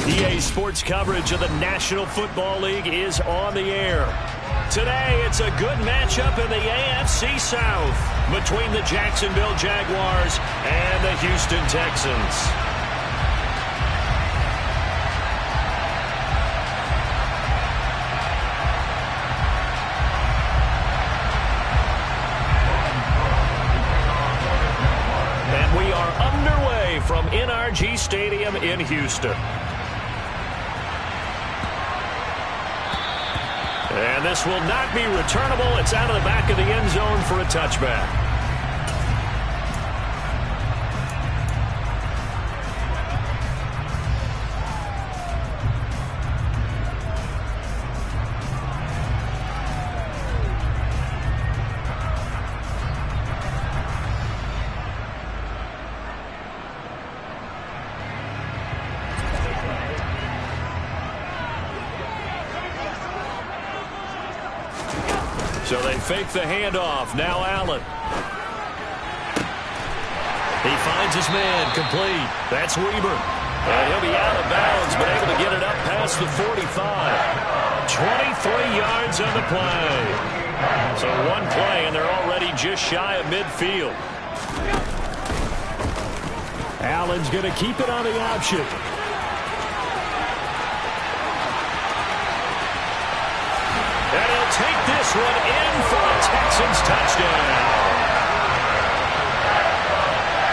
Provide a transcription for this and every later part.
EA Sports coverage of the National Football League is on the air. Today, it's a good matchup in the AFC South between the Jacksonville Jaguars and the Houston Texans. And we are underway from NRG Stadium in Houston. And this will not be returnable. It's out of the back of the end zone for a touchback. So they fake the handoff. Now Allen. He finds his man complete. That's Weber. And he'll be out of bounds, but able to get it up past the 45. 23 yards on the play. So one play, and they're already just shy of midfield. Allen's going to keep it on the option. And he'll take this one in for a Texans touchdown.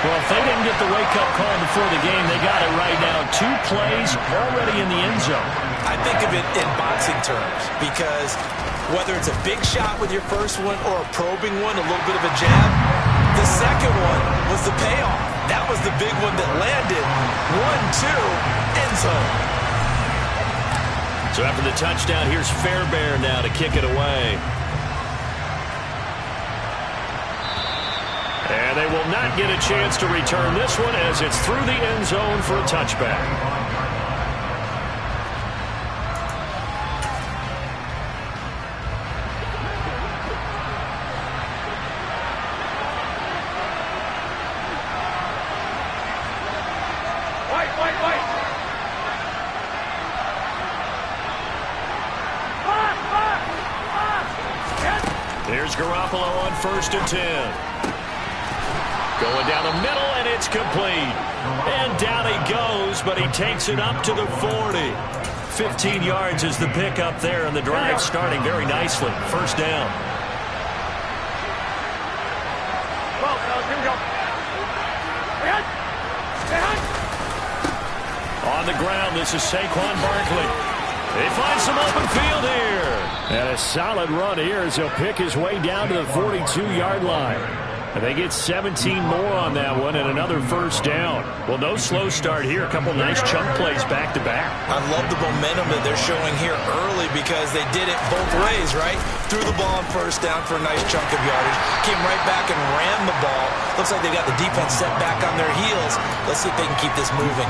Well, if they didn't get the wake-up call before the game, they got it right now. 2 plays already in the end zone. I think of it in boxing terms because whether it's a big shot with your first one or a probing one, a little bit of a jab, the second one was the payoff. That was the big one that landed. 1-2, end zone. So after the touchdown, here's Fairbairn now to kick it away. And they will not get a chance to return this one as it's through the end zone for a touchback. Here's Garoppolo on 1st and 10. Going down the middle, and it's complete. And down he goes, but he takes it up to the 40. 15 yards is the pickup there, and the drive starting very nicely. First down. On the ground, this is Saquon Barkley. He finds some open field here. And a solid run here as he'll pick his way down to the 42-yard line. And they get 17 more on that one and another first down. Well, no slow start here. A couple nice chunk plays back-to-back. I love the momentum that they're showing here early because they did it both ways, right? Threw the ball on first down for a nice chunk of yardage. Came right back and ran the ball. Looks like they got the defense set back on their heels. Let's see if they can keep this moving.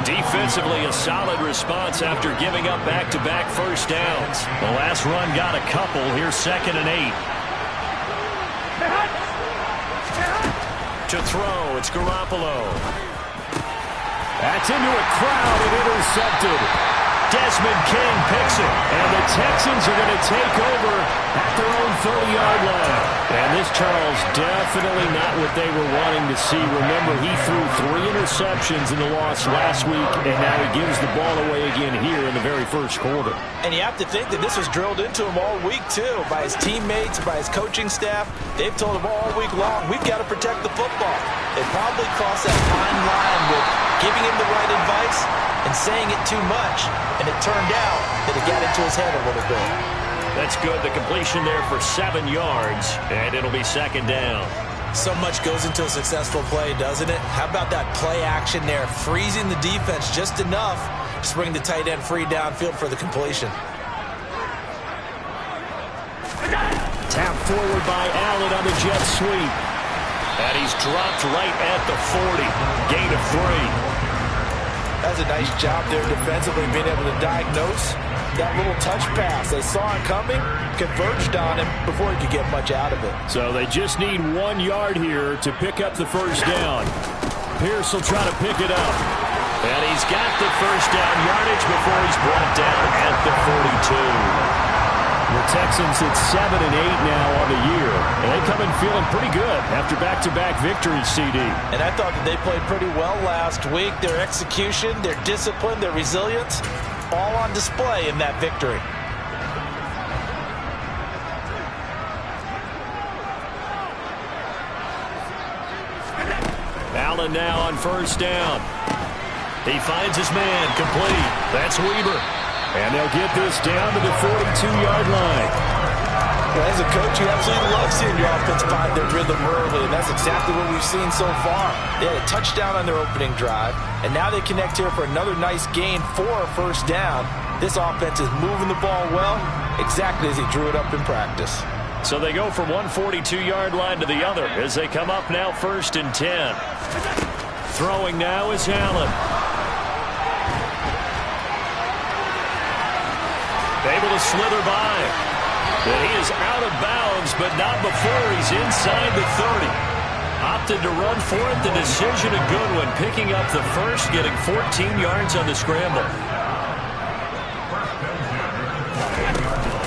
Defensively, a solid response after giving up back-to-back first downs. The last run got a couple. Here's 2nd and 8. To throw, it's Garoppolo. That's into a crowd and intercepted. Desmond King picks it, and the Texans are going to take over at their own 30-yard line. And this, Charles, definitely not what they were wanting to see. Remember, he threw 3 interceptions in the loss last week, and now he gives the ball away again here in the very first quarter. And you have to think that this was drilled into him all week, too, by his teammates, by his coaching staff. They've told him all week long, we've got to protect the football. They probably crossed that fine line with giving him the right advice and saying it too much, and it turned out that it got into his head a little bit. That's good. The completion there for 7 yards, and it'll be 2nd down. So much goes into a successful play, doesn't it? How about that play action there, freezing the defense just enough to bring the tight end free downfield for the completion. Tap forward by Allen on the jet sweep. And he's dropped right at the 40. Gain of 3. That's a nice job there defensively, being able to diagnose that little touch pass. They saw it coming, converged on him before he could get much out of it. So they just need 1 yard here to pick up the first down. Pierce will try to pick it up. And he's got the first down yardage before he's brought down at the 42. The Texans at 7-8 now on the year. And they come in feeling pretty good after back-to-back victories, CD. And I thought that they played pretty well last week. Their execution, their discipline, their resilience, all on display in that victory. Allen now on first down. He finds his man, complete. That's Weaver. And they'll get this down to the 42-yard line. Well, as a coach, you absolutely love seeing your offense find their rhythm early, and that's exactly what we've seen so far. They had a touchdown on their opening drive, and now they connect here for another nice gain for a first down. This offense is moving the ball well, exactly as he drew it up in practice. So they go from one 42-yard line to the other as they come up now 1st and 10. Throwing now is Allen. Able to slither by. And he is out of bounds, but not before he's inside the 30. Opted to run for it. The decision a good one. Picking up the first, getting 14 yards on the scramble.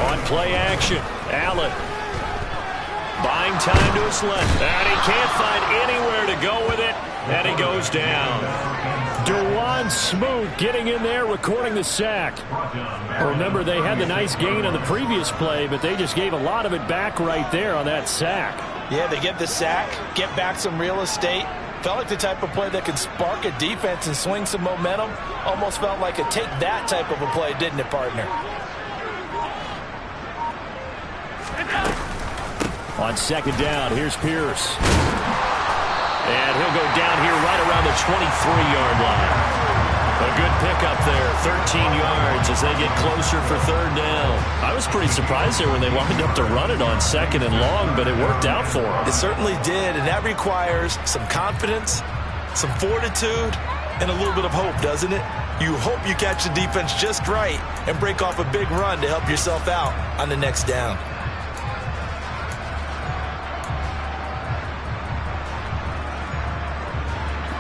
On play action, Allen. Buying time to his left. And he can't find anywhere to go with it. And he goes down. Dewan Smoot getting in there, recording the sack. Remember, they had the nice gain on the previous play, but they just gave a lot of it back right there on that sack. Yeah, they get the sack, get back some real estate. Felt like the type of play that could spark a defense and swing some momentum. Almost felt like a take that type of a play, didn't it, partner? On second down, here's Pierce. And he'll go down here right around the 23-yard line. A good pickup there, 13 yards as they get closer for third down. I was pretty surprised there when they lined up to run it on 2nd and long, but it worked out for them. It certainly did, and that requires some confidence, some fortitude, and a little bit of hope, doesn't it? You hope you catch the defense just right and break off a big run to help yourself out on the next down.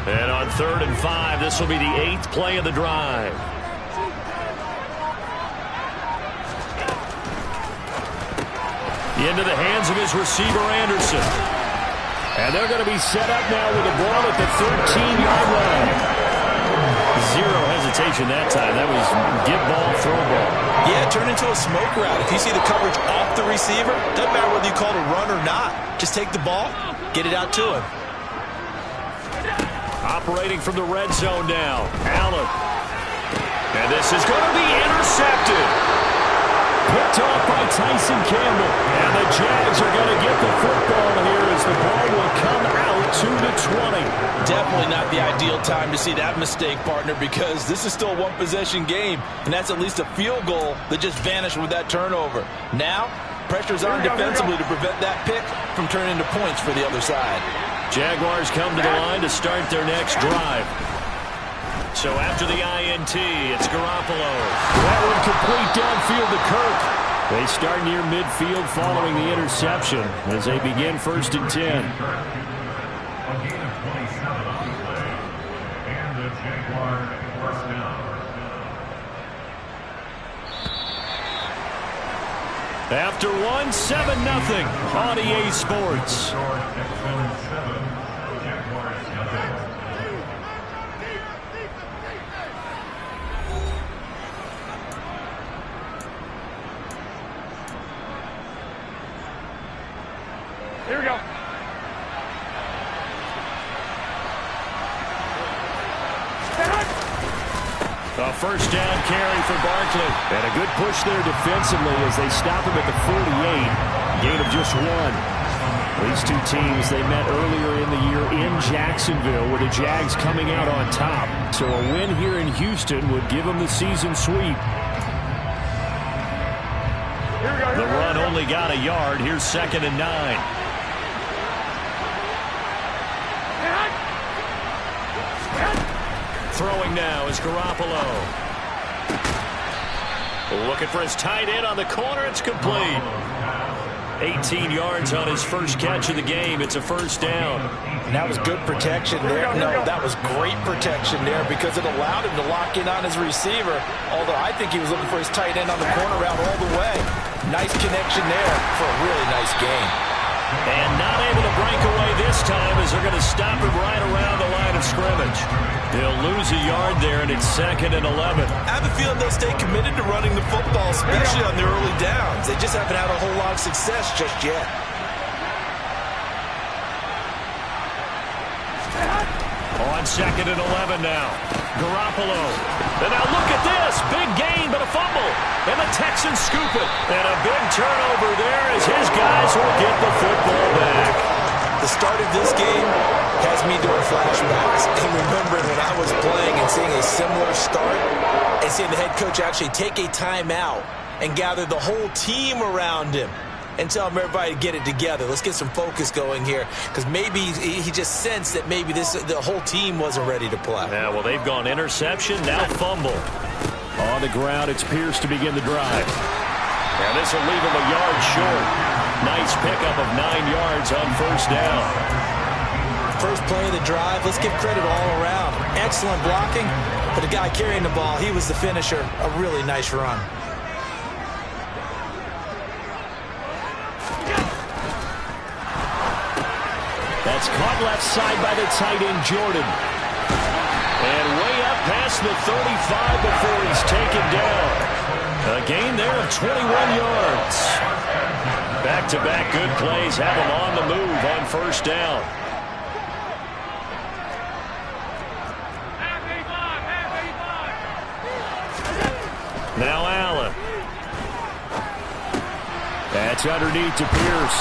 And on 3rd and 5, this will be the 8th play of the drive. Into the hands of his receiver, Anderson. And they're going to be set up now with the ball at the 13-yard line. Zero hesitation that time. That was get ball, throw ball. Yeah, turn into a smoke route. If you see the coverage off the receiver, doesn't matter whether you call it a run or not. Just take the ball, get it out to him. Operating from the red zone now, Allen. And this is going to be intercepted. Picked off by Tyson Campbell. And the Jags are going to get the football here as the ball will come out to the 20. Definitely not the ideal time to see that mistake, partner, because this is still a one-possession game, and that's at least a field goal that just vanished with that turnover. Now, pressure's on defensively to prevent that pick from turning into points for the other side. Jaguars come to the line to start their next drive. So after the INT, it's Garoppolo. That one complete downfield to Kirk. They start near midfield following the interception as they begin 1st and 10. After one, 7-0 on EA Sports. Here we go. A first down carry for Barkley. And a good push there defensively as they stop him at the 48. Gain of just 1. These two teams, they met earlier in the year in Jacksonville with the Jags coming out on top. So a win here in Houston would give them the season sweep. The run only got a yard. Here's 2nd and 9. Throwing now is Garoppolo. Looking for his tight end on the corner. It's complete. 18 yards on his first catch of the game. It's a first down. And that was good protection there. No, that was great protection there because it allowed him to lock in on his receiver, although I think he was looking for his tight end on the corner route all the way. Nice connection there for a really nice gain. And not able to break away this time as they're going to stop him right around the line of scrimmage. They'll lose a yard there, and it's 2nd and 11. I have a feeling they'll stay committed to running the football, especially on the early downs. They just haven't had a whole lot of success just yet. On 2nd and 11 now. Garoppolo. And now look at this. Big gain, but a fumble. And the Texans scoop it. And a big turnover there as his guys will get the football back. The start of this game has me doing flashbacks. And remembering when I was playing and seeing a similar start and seeing the head coach actually take a timeout and gather the whole team around him and tell everybody to get it together. Let's get some focus going here because maybe he just sensed that maybe the whole team wasn't ready to play. Yeah, well, they've gone interception, now fumble. On the ground, it's Pierce to begin the drive. And this will leave him a yard short. Nice pickup of 9 yards on first down. First play of the drive, let's give credit all around. Excellent blocking, but the guy carrying the ball, he was the finisher. A really nice run. That's caught left side by the tight end, Jordan. And way up past the 35 before he's taken down. A gain there of 21 yards. Back-to-back good plays have him on the move on first down. Now Allen. That's underneath to Pierce.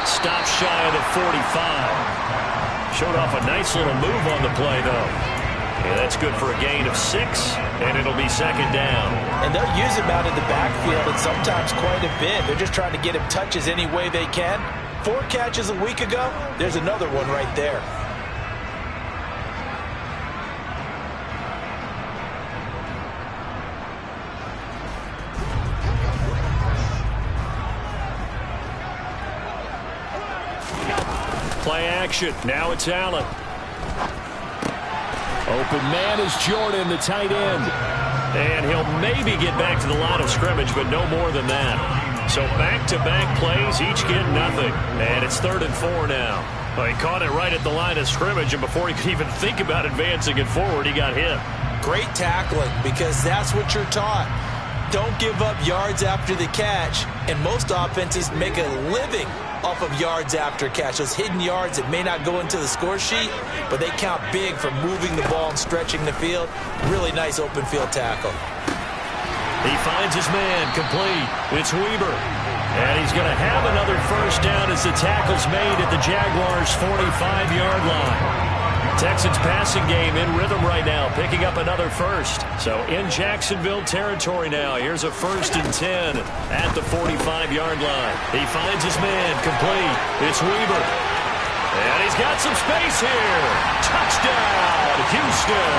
Stop shy of the 45. Showed off a nice little move on the play, though. Yeah, that's good for a gain of 6, and it'll be 2nd down. And they'll use him out in the backfield, and sometimes quite a bit. They're just trying to get him touches any way they can. 4 catches a week ago, there's another one right there. Play action. Now it's Allen. Open man is Jordan, the tight end. And he'll maybe get back to the line of scrimmage, but no more than that. So back-to-back plays, each get nothing. And it's 3rd and 4 now. Well, he caught it right at the line of scrimmage, and before he could even think about advancing it forward, he got hit. Great tackling, because that's what you're taught. Don't give up yards after the catch. And most offenses make a living off of yards after catch. Those hidden yards that may not go into the score sheet, but they count big for moving the ball and stretching the field. Really nice open field tackle. He finds his man, complete. It's Weber. And he's going to have another first down as the tackle's made at the Jaguars' 45-yard line. Texans passing game in rhythm right now, picking up another first. So in Jacksonville territory now. Here's a 1st and 10 at the 45-yard line. He finds his man, complete. It's Weber. And he's got some space here. Touchdown, Houston.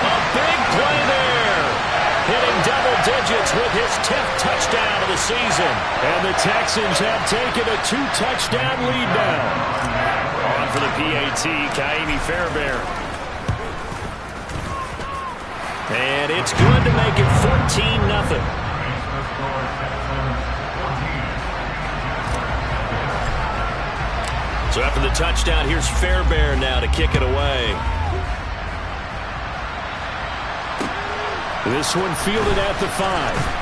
A big play there. Hitting double digits with his 10th touchdown of the season. And the Texans have taken a 2-touchdown lead now. On for the PAT, Kaimi Fairbairn. And it's good to make it 14-0. So after the touchdown, here's Fairbairn now to kick it away. This one fielded at the 5.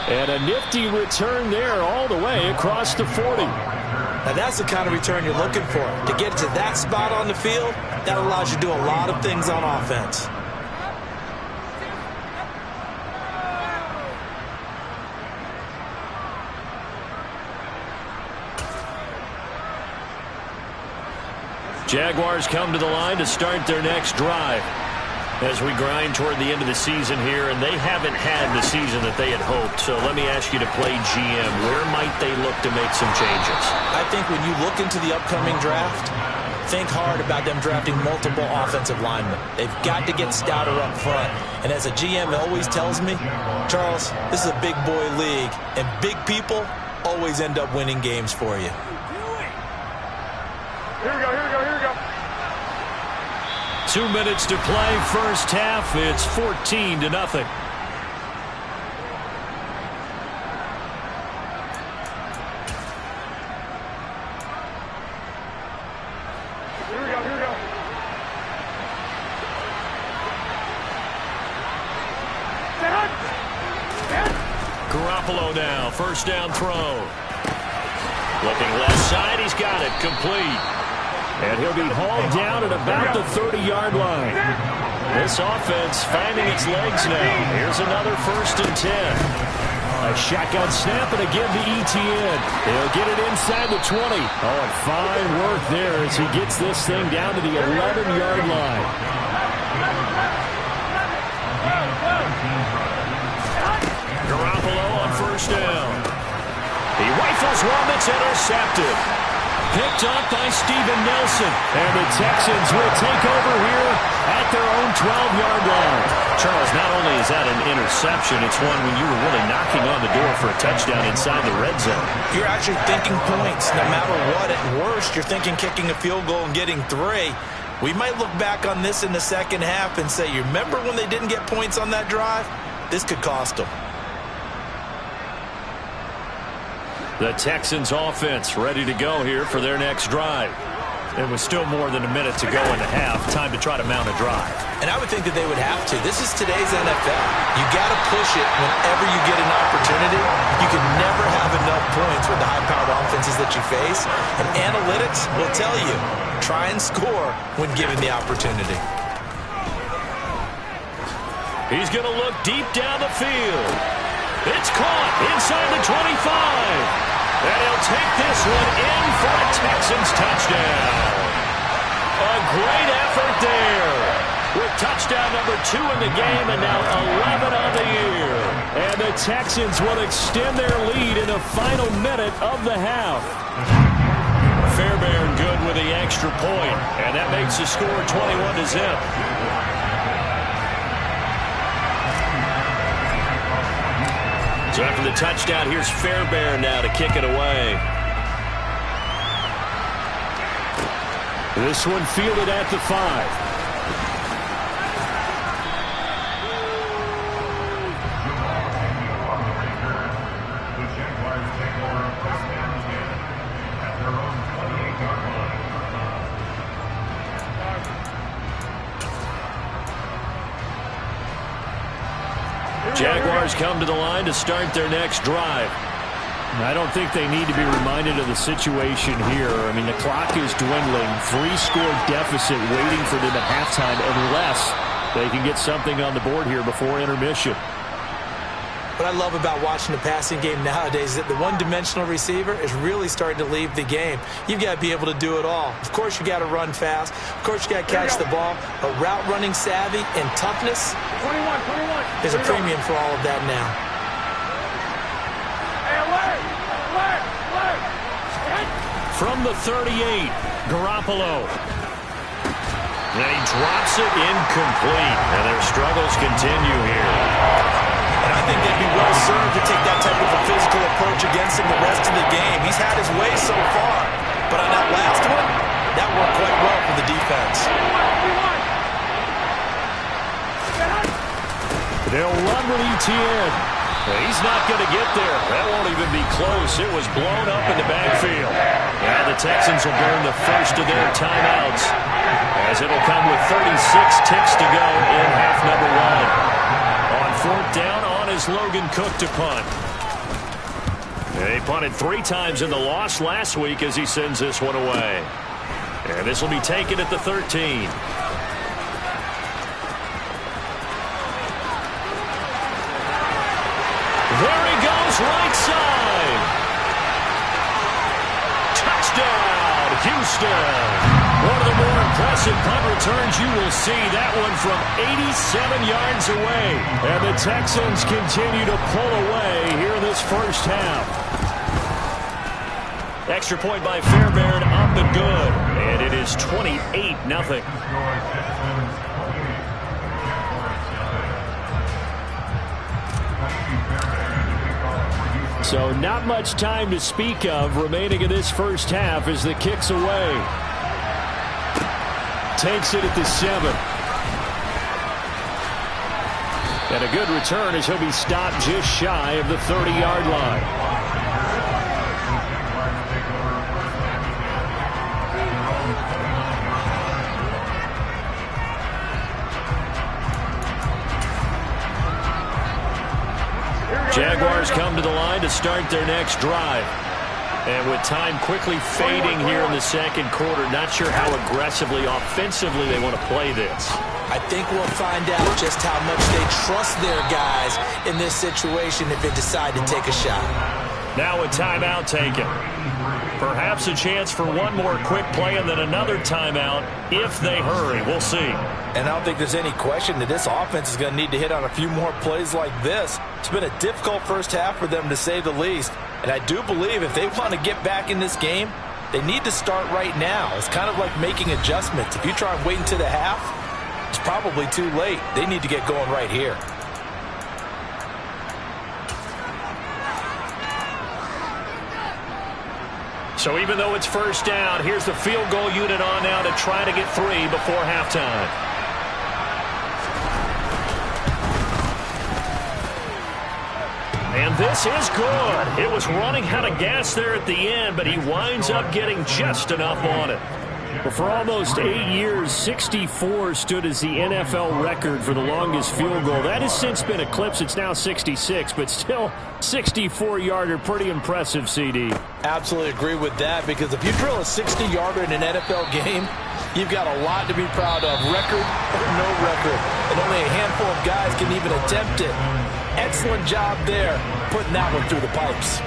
And a nifty return there all the way across the 40. Now that's the kind of return you're looking for. To get to that spot on the field, that allows you to do a lot of things on offense. Jaguars come to the line to start their next drive as we grind toward the end of the season here, and they haven't had the season that they had hoped. So let me ask you to play GM. Where might they look to make some changes? I think when you look into the upcoming draft, think hard about them drafting multiple offensive linemen. They've got to get stouter up front. And as a GM always tells me, Charles, this is a big boy league, and big people always end up winning games for you. Here we go, here we go, here we go. 2 minutes to play, first half. It's 14-0. Garoppolo now, first down throw. Looking left side, he's got it, complete. And he'll be hauled down at about the 30-yard line. This offense finding its legs now. Here's another 1st and 10. A shotgun snap and again to ETN. He'll get it inside the 20. Oh, and fine work there as he gets this thing down to the 11-yard line. Garoppolo on first down. He rifles one that's intercepted. Picked up by Steven Nelson. And the Texans will take over here at their own 12-yard line. Charles, not only is that an interception, it's one when you were really knocking on the door for a touchdown inside the red zone. You're actually thinking points. No matter what, at worst, you're thinking kicking a field goal and getting 3. We might look back on this in the second half and say, you remember when they didn't get points on that drive? This could cost them. The Texans offense ready to go here for their next drive. It was still more than a minute to go in the half. Time to try to mount a drive. And I would think that they would have to. This is today's NFL. You got to push it whenever you get an opportunity. You can never have enough points with the high-powered offenses that you face. And analytics will tell you, try and score when given the opportunity. He's going to look deep down the field. It's caught inside the 25. And he'll take this one in for a Texans touchdown. A great effort there. With touchdown number 2 in the game and now 11 on the year. And the Texans will extend their lead in the final minute of the half. Fairbairn good with the extra point. And that makes the score 21-0. So after the touchdown, here's Fairbairn now to kick it away. This one fielded at the 5. Jaguars come to the line to start their next drive. I don't think they need to be reminded of the situation here. I mean, the clock is dwindling. 3-score deficit waiting for them at halftime unless they can get something on the board here before intermission. What I love about watching the passing game nowadays is that the one-dimensional receiver is really starting to leave the game. You've got to be able to do it all. Of course, you got to run fast. Of course, you got to catch the ball. But route running savvy and toughness is a premium for all of that now. From the 38, Garoppolo. And he drops it incomplete. And their struggles continue here. And I think they'd be well served to take that type of a physical approach against him the rest of the game. He's had his way so far. But on that last one, that worked quite well for the defense. They'll run with ETN. He's not going to get there. That won't even be close. It was blown up in the backfield. Now the Texans will burn the first of their timeouts as it'll come with 36 ticks to go in half number 1. On 4th down, on is Logan Cook to punt. He punted 3 times in the loss last week as he sends this one away. And this will be taken at the 13. There he goes, right side. Touchdown, Houston. One of the more impressive punt returns you will see. That one from 87 yards away. And the Texans continue to pull away here in this first half. Extra point by Fairbairn, up and good. And it It is 28-0. So not much time to speak of remaining in this first half as the kick's away. Takes it at the 7. And a good return as he'll be stopped just shy of the 30-yard line. Jaguars come to the line to start their next drive. And with time quickly fading here in the second quarter, not sure how aggressively, offensively they want to play this. I think we'll find out just how much they trust their guys in this situation if they decide to take a shot. Now a timeout taken. Perhaps a chance for one more quick play and then another timeout if they hurry. We'll see. And I don't think there's any question that this offense is going to need to hit on a few more plays like this. It's been a difficult first half for them, to say the least. And I do believe if they want to get back in this game, they need to start right now. It's kind of like making adjustments. If you try and wait until the half, it's probably too late. They need to get going right here. So even though it's first down, here's the field goal unit on now to try to get 3 before halftime. And this is good. It was running out of gas there at the end, but he winds up getting just enough on it. But for almost 8 years, 64 stood as the NFL record for the longest field goal. That has since been eclipsed. It's now 66, but still 64-yarder. Pretty impressive, CD. Absolutely agree with that, because if you drill a 60-yarder in an NFL game, you've got a lot to be proud of, record or no record. And only a handful of guys can even attempt it. Excellent job there, putting that one through the pipes.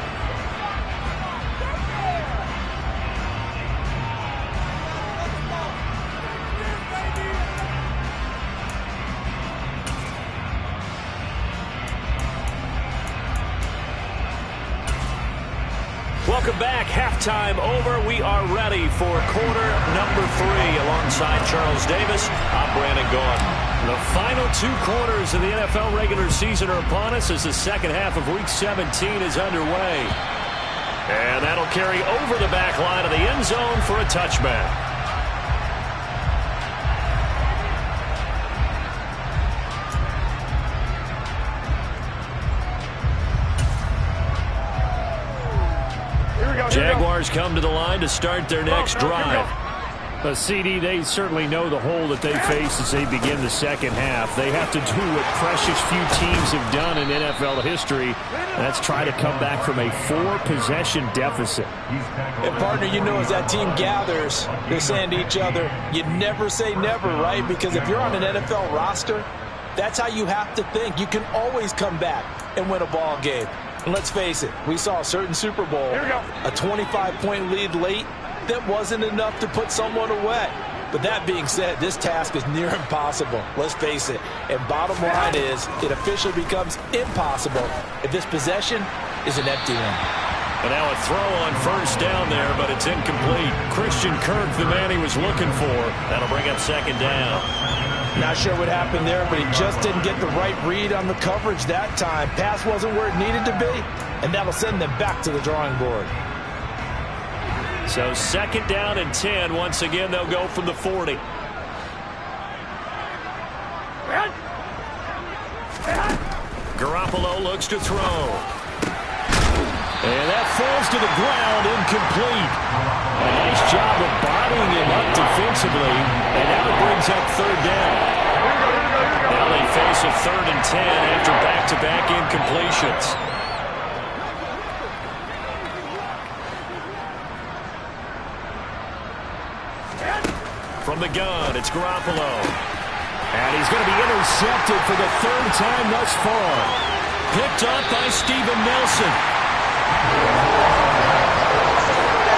Welcome back. Halftime over. We are ready for quarter number 3. Alongside Charles Davis, I'm Brandon Gaudin. The final 2 quarters of the NFL regular season are upon us as the second half of Week 17 is underway. And that'll carry over the back line of the end zone for a touchback. Jaguars come to the line to start their next drive. CD, they certainly know the hole that they face as they begin the second half. They have to do what precious few teams have done in NFL history. That's try to come back from a 4-possession deficit. And partner, you know, as that team gathers, they're saying to each other, you never say never, right? Because if you're on an NFL roster, that's how you have to think. You can always come back and win a ball game. And let's face it, we saw a certain Super Bowl, a 25-point lead late, that wasn't enough to put someone away. But that being said, this task is near impossible. Let's face it. And bottom line is, it officially becomes impossible if this possession is an empty one. And now a throw on first down there, but it's incomplete. Christian Kirk, the man he was looking for. That'll bring up second down. Not sure what happened there, but he just didn't get the right read on the coverage that time. Pass wasn't where it needed to be, and that'll send them back to the drawing board. So second down and 10. Once again, they'll go from the 40. Garoppolo looks to throw. And that falls to the ground, incomplete. A nice job of bodying him up defensively, and now it brings up third down. Now they face a 3rd and 10 after back-to-back incompletions. From the gun, it's Garoppolo. And he's going to be intercepted for the 3rd time thus far. Picked up by Steven Nelson.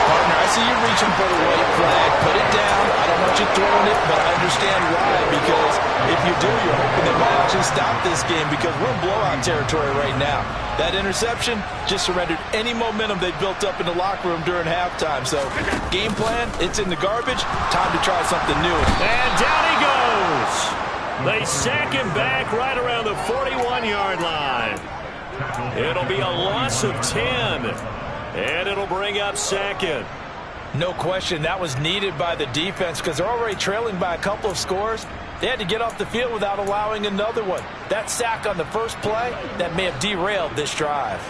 Partner, I see you reaching for the white flag. Put it down. I don't want you throwing doing it, but I understand why, because if you do, you're hoping they might actually stop this game because we're in blowout territory right now. That interception just surrendered any momentum they built up in the locker room during halftime. So, game plan, it's in the garbage. Time to try something new. And down he goes. They sack him back right around the 41-yard line. It'll be a loss of 10, and it'll bring up second. No question, that was needed by the defense because they're already trailing by a couple of scores. They had to get off the field without allowing another one. That sack on the first play, that may have derailed this drive.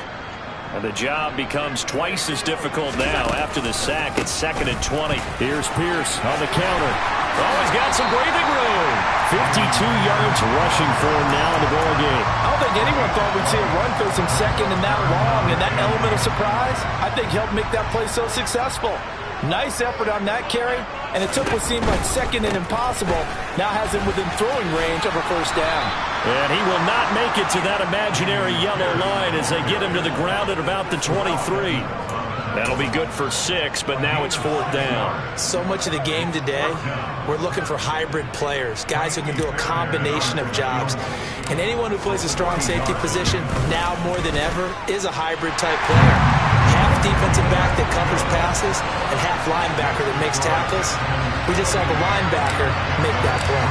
And the job becomes twice as difficult now after the sack. It's 2nd and 20. Here's Pierce on the counter. Oh, he's got some breathing room. 52 yards rushing for him now in the ball game. I don't think anyone thought we'd see a run for some second and that long, and that element of surprise, I think, helped make that play so successful. Nice effort on that carry, and it took what seemed like second and impossible. Now has him within throwing range of a first down. And he will not make it to that imaginary yellow line as they get him to the ground at about the 23. That'll be good for 6, but now it's 4th down. So much of the game today, we're looking for hybrid players, guys who can do a combination of jobs. And anyone who plays a strong safety position, now more than ever, is a hybrid-type player. Half defensive back that covers passes and half linebacker that makes tackles. We just saw the linebacker make that play.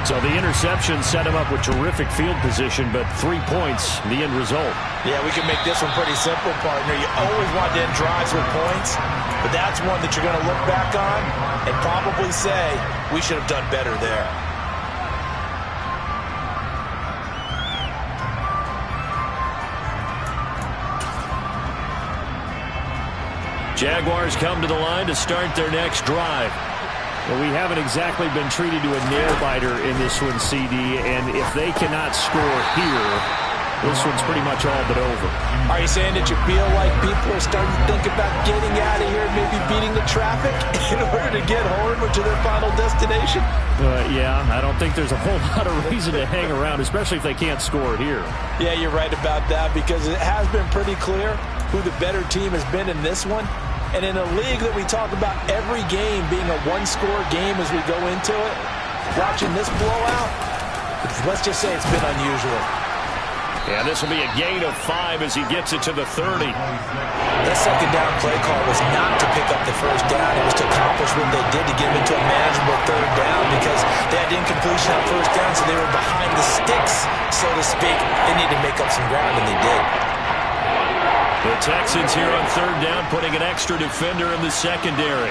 So the interception set him up with terrific field position, but 3 points, the end result. Yeah, we can make this one pretty simple, partner. You always want to end drives with points, but that's one that you're going to look back on and probably say, we should have done better there. Jaguars come to the line to start their next drive. Well, we haven't exactly been treated to a nail-biter in this one, CD, and if they cannot score here, this one's pretty much all but over. Are you saying that you feel like people are starting to think about getting out of here, maybe beating the traffic in order to get home or to their final destination? Yeah, I don't think there's a whole lot of reason to hang around, especially if they can't score here. Yeah, you're right about that because it has been pretty clear who the better team has been in this one. And in a league that we talk about every game being a one-score game as we go into it, watching this blowout, let's just say it's been unusual. Yeah, this will be a gain of 5 as he gets it to the 30. That second down play call was not to pick up the first down. It was to accomplish what they did to get him into a manageable third down because they had incompletion on first down, so they were behind the sticks, so to speak. They needed to make up some ground, and they did. The Texans here on third down, putting an extra defender in the secondary.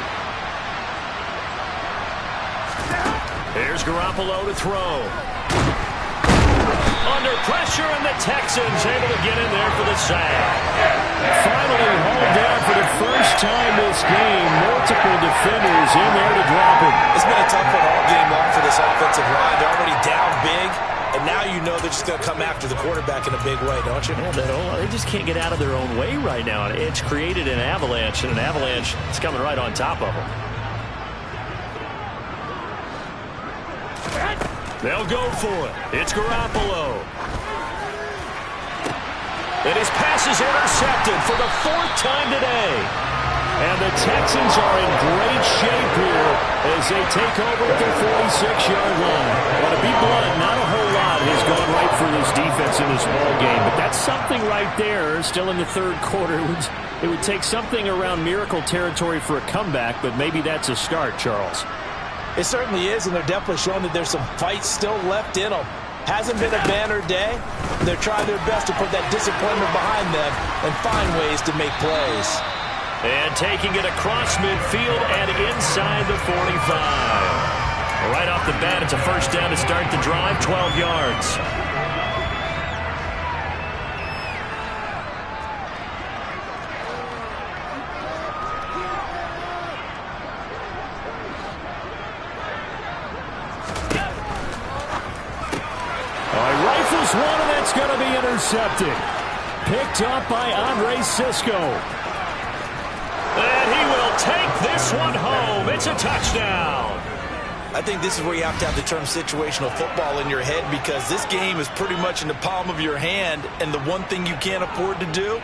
Here's Garoppolo to throw. Under pressure, and the Texans able to get in there for the sack. Finally hauled down for the first time this game. Multiple defenders in there to drop him. It's been a tough one all game long for this offensive line. They're already down big. And now you know they're just going to come after the quarterback in a big way, don't you? Yeah, they just can't get out of their own way right now. And it's created an avalanche, and an avalanche is coming right on top of them. They'll go for it. It's Garoppolo. And his pass is intercepted for the 4th time today. And the Texans are in great shape here as they take over at their 46-yard line. Well, to be blunt, not a whole lot has gone right for this defense in this ball game, but that's something right there. Still in the third quarter, it would take something around miracle territory for a comeback, but maybe that's a start, Charles. It certainly is, and they're definitely showing that there's some fight still left in them. Hasn't been a banner day. They're trying their best to put that disappointment behind them and find ways to make plays. And taking it across midfield and inside the 45. Right off the bat, it's a first down to start the drive, 12 yards. Rifles one, and that's going to be intercepted. Picked up by Andre Sisco. And he will take this one home. It's a touchdown. I think this is where you have to have the term situational football in your head because this game is pretty much in the palm of your hand, and the one thing you can't afford to do,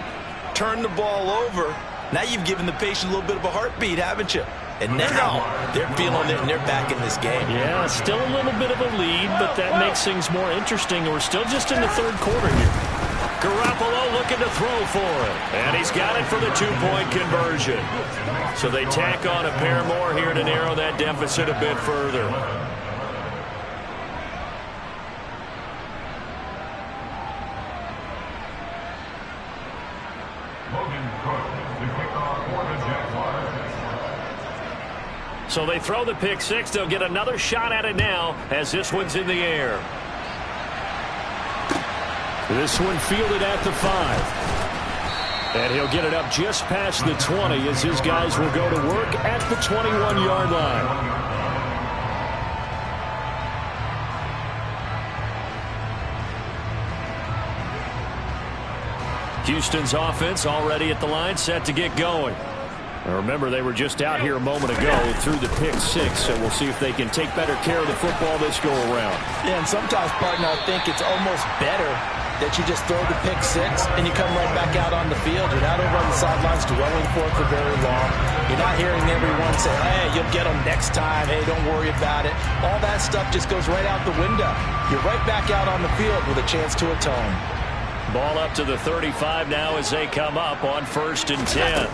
turn the ball over. Now you've given the patient a little bit of a heartbeat, haven't you? And now they're feeling it and they're back in this game. Yeah, still a little bit of a lead, but that makes things more interesting. We're still just in the third quarter here. Garoppolo looking to throw for it. And he's got it for the two-point conversion. So they tack on a pair more here to narrow that deficit a bit further. So they throw the pick six. They'll get another shot at it now as this one's in the air. This one fielded at the 5. And he'll get it up just past the 20 as his guys will go to work at the 21-yard line. Houston's offense already at the line, set to get going. Now remember, they were just out here a moment ago through the pick six, so we'll see if they can take better care of the football this go-around. Yeah, and sometimes, partner, I think it's almost better that you just throw the pick six and you come right back out on the field. You're not over on the sidelines dwelling for it for very long. You're not hearing everyone say, hey, you'll get them next time. Hey, don't worry about it. All that stuff just goes right out the window. You're right back out on the field with a chance to atone. Ball up to the 35 now as they come up on 1st and 10.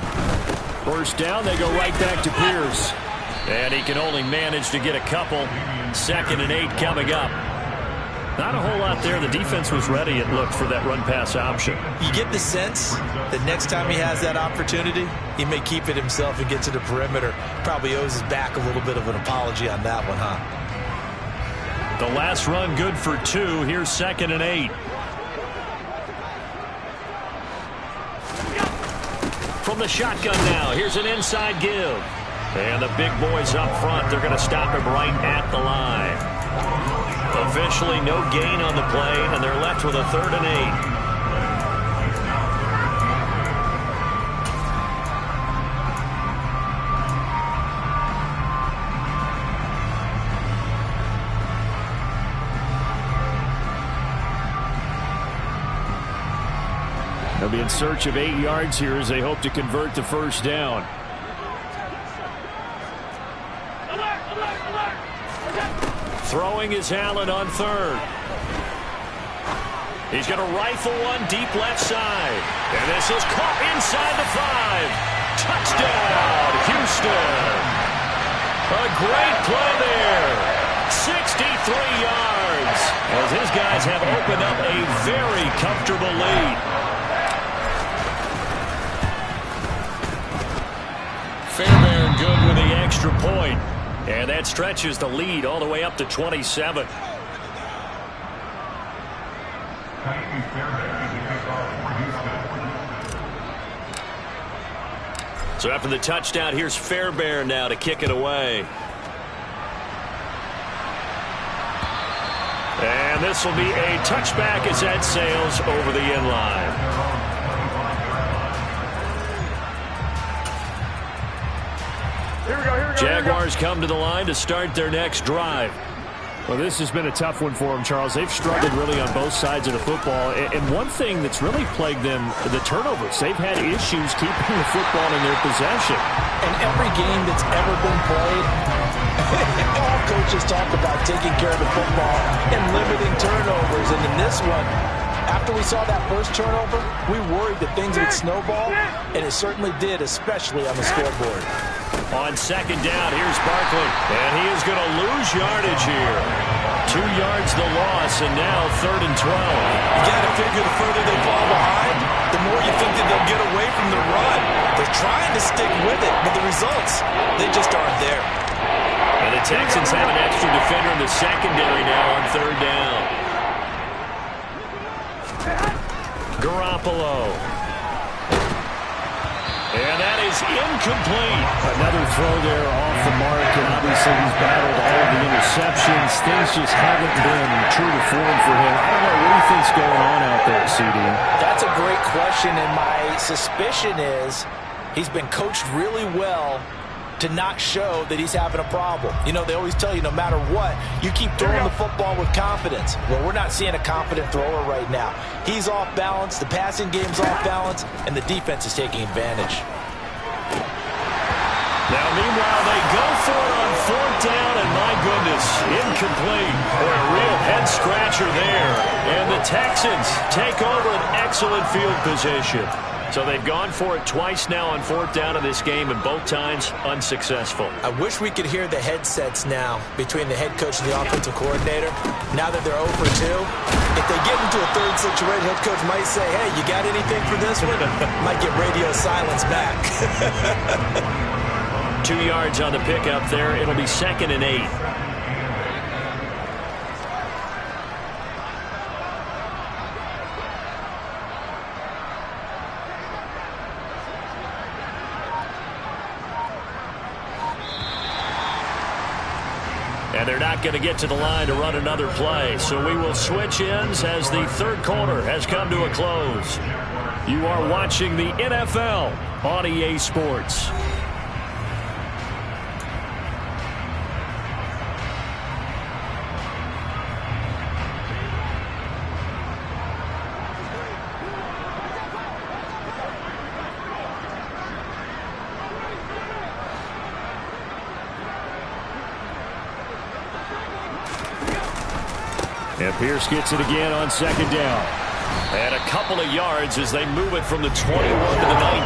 First down, they go right back to Pierce. And he can only manage to get a couple. 2nd and 8 coming up. Not a whole lot there. The defense was ready, it looked, for that run-pass option. You get the sense that next time he has that opportunity, he may keep it himself and get to the perimeter. Probably owes his back a little bit of an apology on that one, huh? The last run good for 2. Here's 2nd and 8. From the shotgun now, here's an inside give. And the big boys up front, they're going to stop him right at the line. Officially no gain on the play, and they're left with a 3rd and 8. They'll be in search of 8 yards here as they hope to convert the first down. Throwing is Allen on 3rd. He's going to rifle one deep left side. And this is caught inside the 5. Touchdown, Houston. A great play there. 63 yards. As his guys have opened up a very comfortable lead. Fairbairn good with the extra point. And that stretches the lead all the way up to 27. So after the touchdown, here's Fairbairn now to kick it away. And this will be a touchback as that sails over the end line. Jaguars come to the line to start their next drive. Well, this has been a tough one for them, Charles. They've struggled really on both sides of the football. And one thing that's really plagued them, the turnovers. They've had issues keeping the football in their possession. And every game that's ever been played, all coaches talk about taking care of the football and limiting turnovers. And in this one, after we saw that first turnover, we worried that things would snowball, and it certainly did, especially on the scoreboard. On 2nd down, here's Barkley, and he is going to lose yardage here. 2 yards the loss, and now 3rd and 12. You got to figure the further they fall behind, the more you think that they'll get away from the run. They're trying to stick with it, but the results, they just aren't there. And the Texans have an extra defender in the secondary now on 3rd down. Garoppolo. And that is incomplete. Another throw there off the mark, and obviously he's battled all of the interceptions. Things just haven't been true to form for him. I don't know what he thinks going on out there, CD. That's a great question, and my suspicion is he's been coached really well to not show that he's having a problem. You know, they always tell you no matter what, you keep throwing the football with confidence. Well, we're not seeing a confident thrower right now. He's off balance, the passing game's off balance, and the defense is taking advantage. Now, meanwhile, they incomplete. Boy, a real head-scratcher there. And the Texans take over an excellent field position. So they've gone for it twice now on fourth down in this game, and both times unsuccessful. I wish we could hear the headsets now between the head coach and the offensive coordinator. Now that they're 0 for 2, if they get into a third situation, head coach might say, hey, you got anything for this one? Might get radio silence back. 2 yards on the pickup there. It'll be 2nd and 8. And they're not going to get to the line to run another play. So we will switch ends as the third quarter has come to a close. You are watching the NFL on EA Sports. And Pierce gets it again on 2nd down. And a couple of yards as they move it from the 21 to the 19.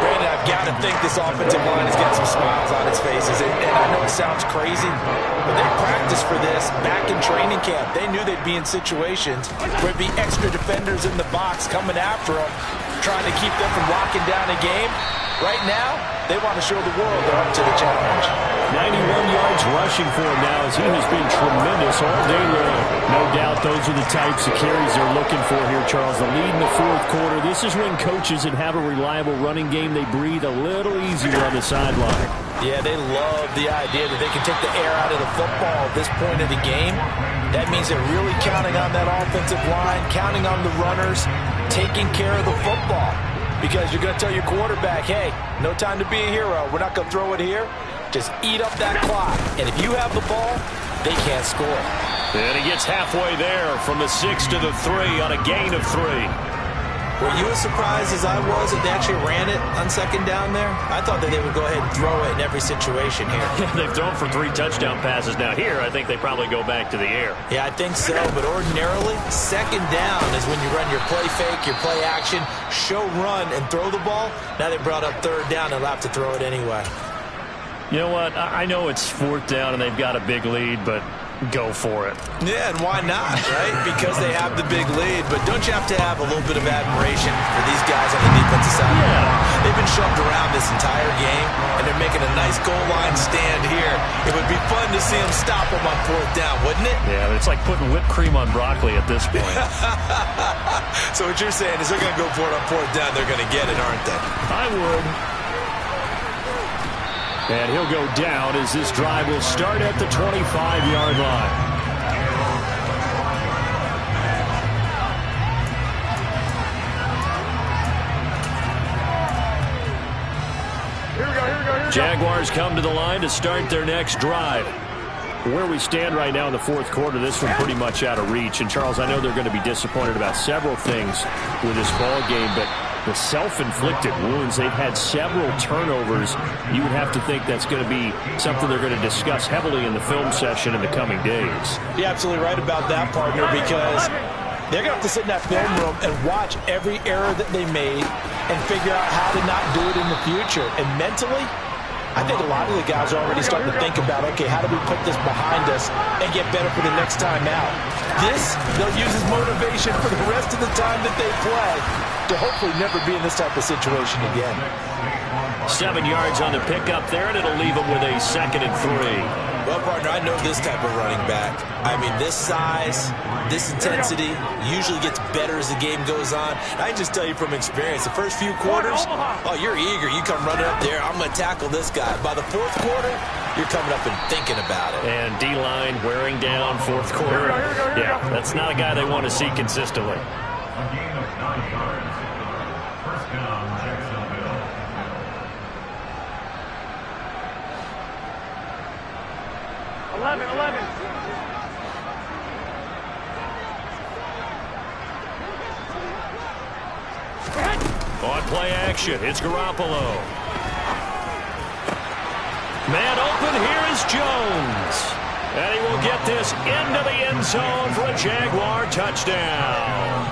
Brandon, I've got to think this offensive line has got some smiles on its faces. And I know it sounds crazy, but they practiced for this back in training camp. They knew they'd be in situations where there'd be extra defenders in the box coming after them, trying to keep them from locking down a game. Right now, they want to show the world they're up to the challenge. 91 yards rushing for him now as he has been tremendous all day long. No doubt those are the types of carries they're looking for here, Charles. The lead in the fourth quarter. This is when coaches that have a reliable running game, they breathe a little easier on the sideline. Yeah, they love the idea that they can take the air out of the football at this point of the game. That means they're really counting on that offensive line, counting on the runners, taking care of the football. Because you're going to tell your quarterback, hey, no time to be a hero. We're not going to throw it here. Just eat up that clock. And if you have the ball, they can't score. And he gets halfway there from the 6 to the 3 on a gain of 3. Were you as surprised as I was that they actually ran it on 2nd down there? I thought that they would go ahead and throw it in every situation here. They've thrown for 3 touchdown passes. Now here, I think they probably go back to the air. Yeah, I think so. But ordinarily, 2nd down is when you run your play fake, your play action, show run, and throw the ball. Now they brought up 3rd down and they'll have to throw it anyway. You know what? I know it's 4th down and they've got a big lead, but go for it. Yeah, and why not, right? Because they have the big lead. But don't you have to have a little bit of admiration for these guys on the defensive side? Yeah. They've been shoved around this entire game, and they're making a nice goal line stand here. It would be fun to see them stop them on 4th down, wouldn't it? Yeah, but it's like putting whipped cream on broccoli at this point. So what you're saying is they're going to go for it on 4th down. They're going to get it, aren't they? I would. And he'll go down as this drive will start at the 25-yard line. Jaguars come to the line to start their next drive. Where we stand right now in the fourth quarter, this one pretty much out of reach. And, Charles, I know they're going to be disappointed about several things with this ball game, but the self-inflicted wounds, they've had several turnovers. You would have to think that's going to be something they're going to discuss heavily in the film session in the coming days. You're absolutely right about that, partner, because they're going to have to sit in that film room and watch every error that they made and figure out how to not do it in the future. And mentally, I think a lot of the guys are already starting to think about, okay, how do we put this behind us and get better for the next time out? This, they'll use as motivation for the rest of the time that they play to hopefully never be in this type of situation again. 7 yards on the pickup there, and it'll leave them with a 2nd and 3. Well, partner, I know this type of running back. I mean, this size, this intensity usually gets better as the game goes on. I can just tell you from experience, the first few quarters, oh, you're eager. You come running up there, I'm going to tackle this guy. By the fourth quarter, you're coming up and thinking about it. And D-line wearing down fourth quarter. Yeah, that's not a guy they want to see consistently. A gain of 9 yards. First down, Jacksonville. On play action, it's Garoppolo. Man open, here is Jones. And he will get this into the end zone for a Jaguar touchdown.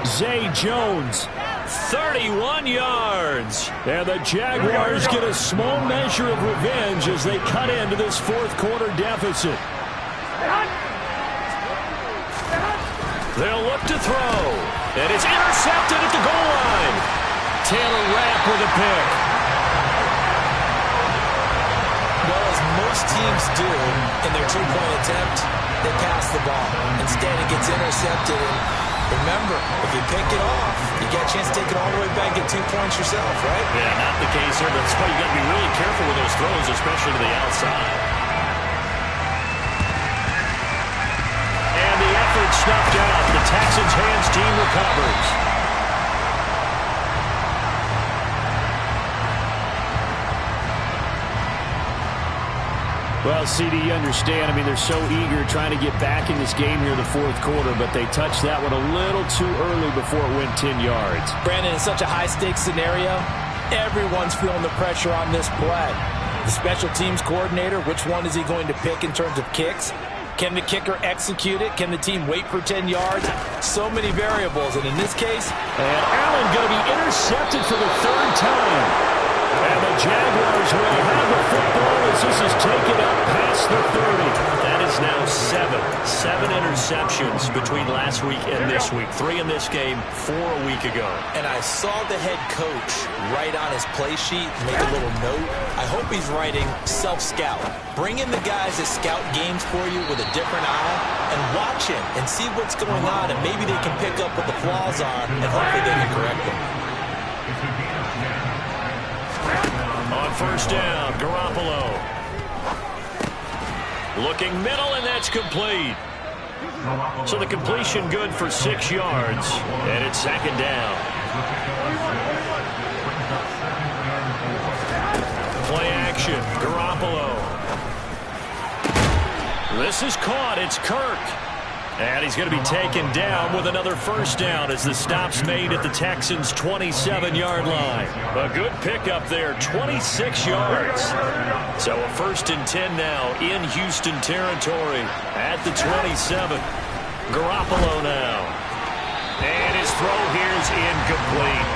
Zay Jones, 31 yards. And the Jaguars get a small measure of revenge as they cut into this fourth quarter deficit. They'll look to throw. And it's intercepted at the goal line. Taylor Rapp with a pick. Well, as most teams do in their two-point attempt, they pass the ball. Instead, it gets intercepted. And remember, if you pick it off, you get a chance to take it all the way back and get 2 points yourself, right? Yeah, not the case here, but that's why you got to be really careful with those throws, especially to the outside. And the effort snuffed out. The Texans' hands team recovers. Well, CD, you understand. I mean, they're so eager trying to get back in this game here in the fourth quarter, but they touched that one a little too early before it went 10 yards. Brandon, in such a high-stakes scenario, everyone's feeling the pressure on this play. The special teams coordinator, which one is he going to pick in terms of kicks? Can the kicker execute it? Can the team wait for 10 yards? So many variables, and in this case... And Allen going to be intercepted for the third time. And the Jaguars will have the football as this is taken up past the 30. That is now 7 interceptions between last week and this week. 3 in this game, 4 a week ago. And I saw the head coach write on his play sheet, make a little note. I hope he's writing self-scout. Bring in the guys that scout games for you with a different eye and watch him and see what's going on, and maybe they can pick up what the flaws are and hopefully they can correct them. On first down, Garoppolo. Looking middle, and that's complete. So the completion good for 6 yards, and it's second down. Play action, Garoppolo. This is caught, it's Kirk. And he's going to be taken down with another first down as the stop's made at the Texans' 27-yard line. A good pickup there, 26 yards. So a 1st and 10 now in Houston territory at the 27. Garoppolo now. And his throw here is incomplete.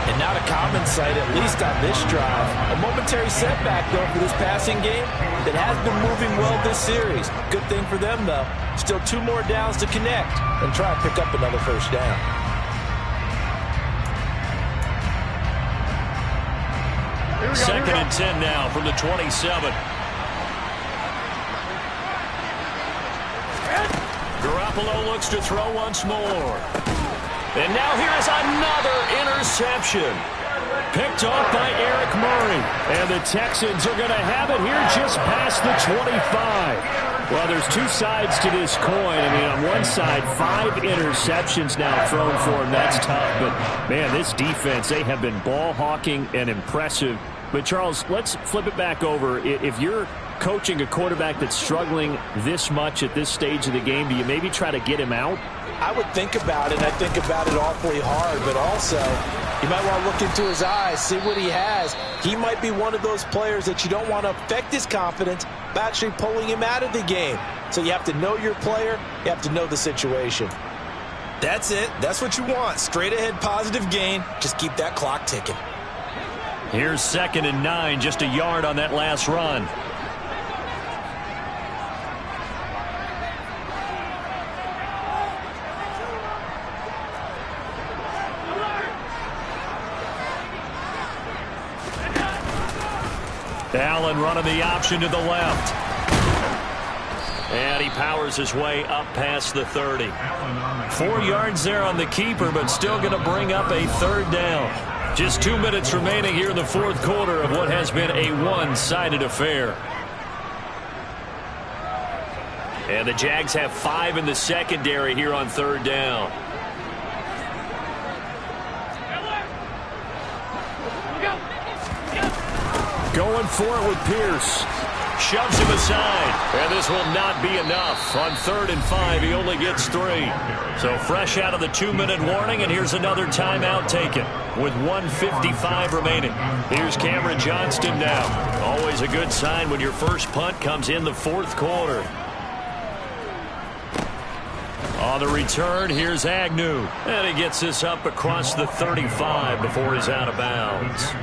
And not a common sight, at least on this drive. A momentary setback, though, for this passing game that has been moving well this series. Good thing for them, though. Still 2 more downs to connect and try to pick up another first down. Second and 10 now from the 27. Garoppolo looks to throw once more. And now here is another interception. Picked off by Eric Murray. And the Texans are going to have it here just past the 25. Well, there's 2 sides to this coin. I mean, on one side, 5 interceptions now thrown for him. That's tough. But, man, this defense, they have been ball hawking and impressive. But, Charles, let's flip it back over. If you're coaching a quarterback that's struggling this much at this stage of the game, do you maybe try to get him out? I would think about it. I think about it awfully hard, but also you might want to look into his eyes, see what he has. He might be one of those players that you don't want to affect his confidence by actually pulling him out of the game. So you have to know your player. You have to know the situation. That's it. That's what you want. Straight ahead positive gain. Just keep that clock ticking. Here's 2nd and 9, just a yard on that last run. Allen running the option to the left. And he powers his way up past the 30. 4 yards there on the keeper, but still going to bring up a 3rd down. Just 2 minutes remaining here in the fourth quarter of what has been a one-sided affair. And the Jags have 5 in the secondary here on 3rd down. Going for it with Pierce. Shoves him aside. And this will not be enough. On 3rd and 5, he only gets 3. So fresh out of the 2-minute warning, and here's another timeout taken. with 1:55 remaining. Here's Cameron Johnston now. Always a good sign when your first punt comes in the fourth quarter. On the return, here's Agnew. And he gets this up across the 35 before he's out of bounds.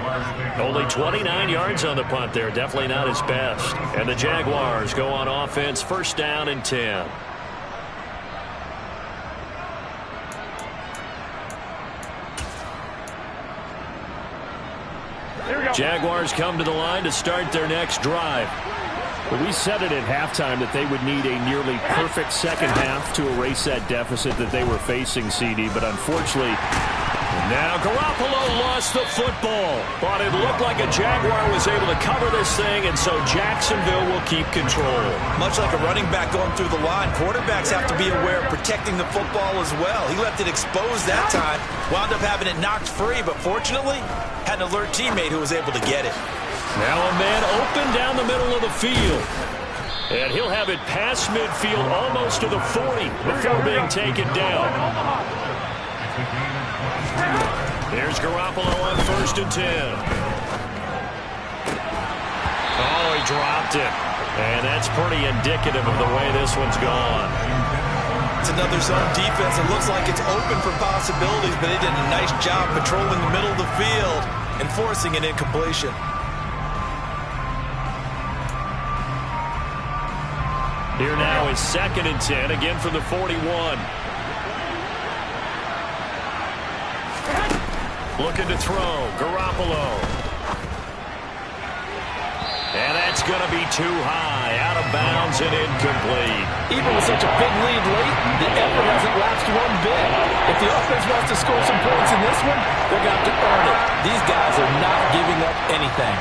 Only 29 yards on the punt there. Definitely not his best. And the Jaguars go on offense, first down and 10. Jaguars come to the line to start their next drive. Well, we said it at halftime that they would need a nearly perfect second half to erase that deficit that they were facing, CD. But unfortunately, now Garoppolo lost the football. But it looked like a Jaguar was able to cover this thing, and so Jacksonville will keep control. Much like a running back going through the line, quarterbacks have to be aware of protecting the football as well. He left it exposed that time, wound up having it knocked free, but fortunately had an alert teammate who was able to get it. Now a man open down the middle of the field. And he'll have it past midfield almost to the 40 before being taken down. Here's Garoppolo on first and 10. Oh, he dropped it. And that's pretty indicative of the way this one's gone. It's another zone defense. It looks like it's open for possibilities, but they did a nice job patrolling the middle of the field and forcing an incompletion. Here now is second and 10, again from the 41. Looking to throw, Garoppolo. And that's going to be too high, out of bounds and incomplete. Even with such a big lead late, the effort hasn't lapsed one bit. If the offense wants to score some points in this one, they're going to have to earn it. These guys are not giving up anything.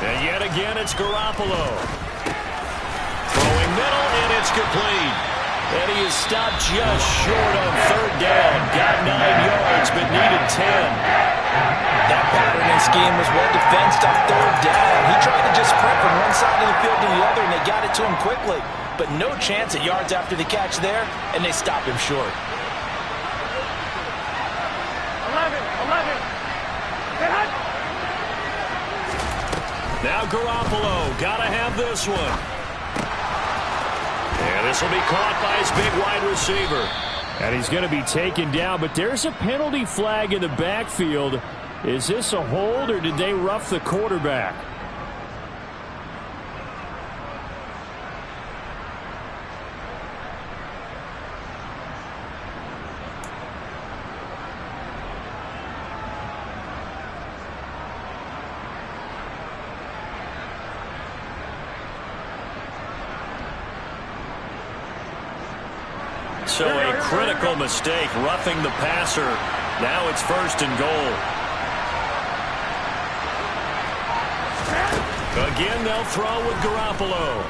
And yet again, it's Garoppolo. Throwing middle, and it's complete. And he is stopped just short on third down. Got 9 yards, but needed 10. That pattern and scheme was well defensed on third down. He tried to just sprint from one side of the field to the other, and they got it to him quickly. But no chance at yards after the catch there, and they stopped him short. 11. Now Garoppolo, gotta have this one. And this will be caught by his big wide receiver. and he's going to be taken down, but there's a penalty flag in the backfield. Is this a hold, or did they rough the quarterback? So a critical mistake, roughing the passer. Now it's first and goal. Again, they'll throw with Garoppolo.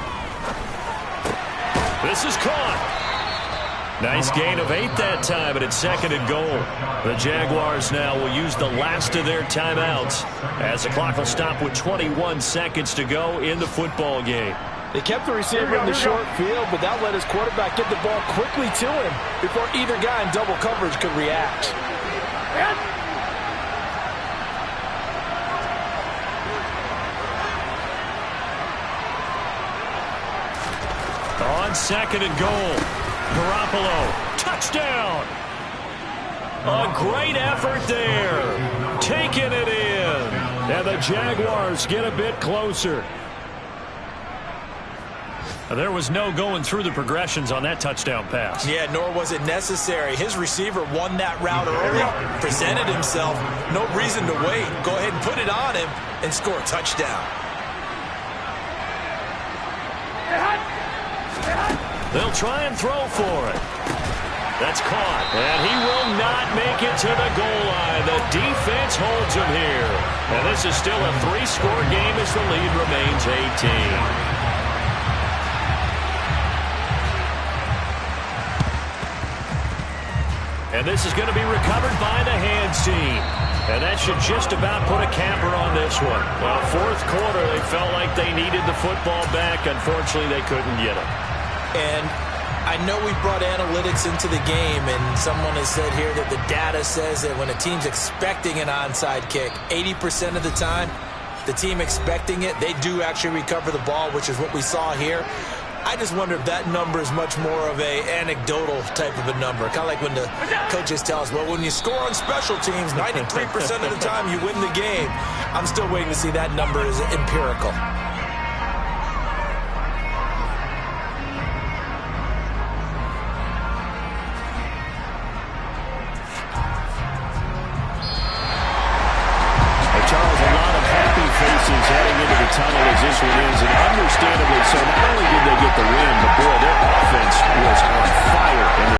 This is caught. Nice gain of 8 that time, but it's second and goal. The Jaguars now will use the last of their timeouts as the clock will stop with 21 seconds to go in the football game. They kept the receiver in the short field, but that let his quarterback get the ball quickly to him before either guy in double coverage could react. On second and goal, Garoppolo, touchdown! A great effort there, taking it in. And the Jaguars get a bit closer. There was no going through the progressions on that touchdown pass. Yeah, nor was it necessary. His receiver won that route early, presented himself. No reason to wait. Go ahead and put it on him and score a touchdown. They'll try and throw for it. That's caught. And he will not make it to the goal line. The defense holds him here. And this is still a 3-score game as the lead remains 18. And this is going to be recovered by the hands team. And that should just about put a capper on this one. Well, fourth quarter, they felt like they needed the football back. Unfortunately, they couldn't get it. And I know we brought analytics into the game, and someone has said here that the data says that when a team's expecting an onside kick, 80% of the time, the team expecting it, they do actually recover the ball, which is what we saw here. I just wonder if that number is much more of a anecdotal type of a number. Kind of like when the coaches tell us, well, when you score on special teams, 93% of the time you win the game. I'm still waiting to see that number is empirical. Charles, a lot of happy faces heading into the tunnel as this one ends, and understandably so. Not only did they get the win, but boy, their offense was on fire in the